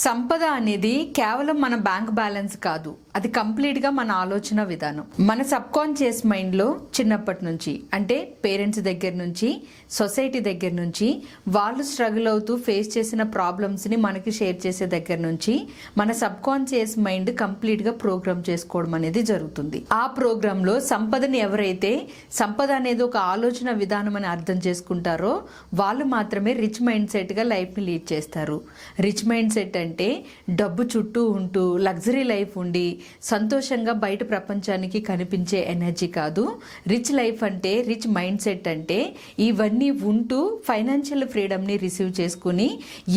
సంపద అనేది కేవలం మన బ్యాంక్ బ్యాలెన్స్ కాదు, అది కంప్లీట్గా మన ఆలోచన విధానం. మన సబ్ కాన్షియస్ మైండ్లో చిన్నప్పటి నుంచి, అంటే పేరెంట్స్ దగ్గర నుంచి, సొసైటీ దగ్గర నుంచి, వాళ్ళు స్ట్రగుల్ అవుతూ ఫేస్ చేసిన ప్రాబ్లమ్స్ని మనకి షేర్ చేసే దగ్గర నుంచి మన సబ్ కాన్షియస్ మైండ్ కంప్లీట్గా ప్రోగ్రామ్ చేసుకోవడం అనేది జరుగుతుంది. ఆ ప్రోగ్రాంలో సంపదని ఎవరైతే సంపద అనేది ఒక ఆలోచన విధానం అని అర్థం చేసుకుంటారో వాళ్ళు మాత్రమే రిచ్ మైండ్ సెట్గా లైఫ్ని లీడ్ చేస్తారు. రిచ్ మైండ్ సెట్ అంటే డబ్బు చుట్టూ ఉంటూ లగ్జరీ లైఫ్ ఉండి సంతోషంగా బయట ప్రపంచానికి కనిపించే ఎనర్జీ కాదు. రిచ్ లైఫ్ అంటే, రిచ్ మైండ్ సెట్ అంటే ఇవన్నీ ఉంటూ ఫైనాన్షియల్ ఫ్రీడమ్ని రిసీవ్ చేసుకుని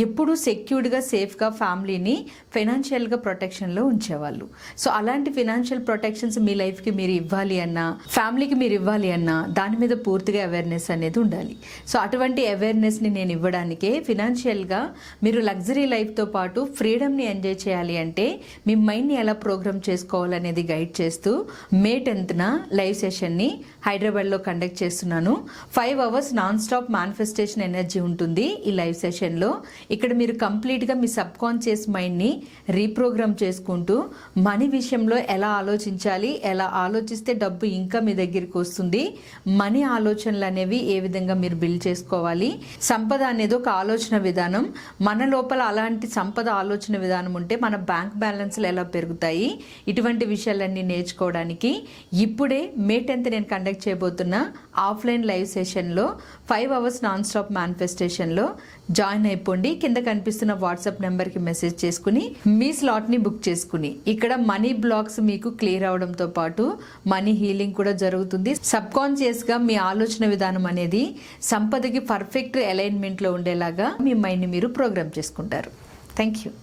ఎప్పుడూ సెక్యూర్డ్గా, సేఫ్గా ఫ్యామిలీని ఫైనాన్షియల్గా ప్రొటెక్షన్లో ఉంచేవాళ్ళు. సో అలాంటి ఫైనాన్షియల్ ప్రొటెక్షన్స్ మీ లైఫ్కి మీరు ఇవ్వాలి అన్నా, ఫ్యామిలీకి మీరు ఇవ్వాలి అన్నా దాని మీద పూర్తిగా అవేర్నెస్ అనేది ఉండాలి. సో అటువంటి అవేర్నెస్ని నేను ఇవ్వడానికే ఫైనాన్షియల్గా మీరు లగ్జరీ లైఫ్తో పాటు ఫ్రీడమ్ని ఎంజాయ్ చేయాలి అంటే మీ మైండ్ని ఎలా ప్రోగ్రామ్ చేసుకోవాలనేది గైడ్ చేస్తూ మే 10న లైవ్ సెషన్ని హైదరాబాద్లో కండక్ట్ చేస్తున్నాను. 5 hours non stop manifestation energy ఉంటుంది ఈ లైవ్ సెషన్లో. ఇక్కడ మీరు కంప్లీట్గా మీ సబ్ కాన్షియస్ మైండ్ని రీప్రోగ్రామ్ చేసుకుంటూ మనీ విషయంలో ఎలా ఆలోచించాలి, ఎలా ఆలోచిస్తే డబ్బు ఇంకా మీ దగ్గరికి వస్తుంది, మనీ ఆలోచనలు అనేవి ఏ విధంగా మీరు బిల్డ్ చేసుకోవాలి, సంపద అనేది ఒక ఆలోచన విధానం, మన లోపల అలాంటి సంపద ఆలోచన విధానం ఉంటే మన బ్యాంక్ బ్యాలెన్స్లు ఎలా పెరుగుతాయి, ఇటువంటి విషయాలన్నీ నేర్చుకోవడానికి ఇప్పుడే మే 10th నేను కండక్ట్ చేయబోతున్న ఆఫ్లైన్ లైవ్ సెషన్లో 5 hours నాన్ స్టాప్ మేనిఫెస్టేషన్లో జాయిన్ అయిపోండి. కింద కనిపిస్తున్న వాట్సాప్ నెంబర్కి మెసేజ్ చేసుకుని మీ స్లాట్ని బుక్ చేసుకుని ఇక్కడ మనీ బ్లాక్స్ మీకు క్లియర్ అవడంతో పాటు మనీ హీలింగ్ కూడా జరుగుతుంది. సబ్ కాన్షియస్గా మీ ఆలోచన విధానం అనేది సంపదకి పర్ఫెక్ట్ అలైన్మెంట్లో ఉండేలాగా మీ మైండ్ని మీరు ప్రోగ్రామ్ చేసుకుంటారు. Thank you.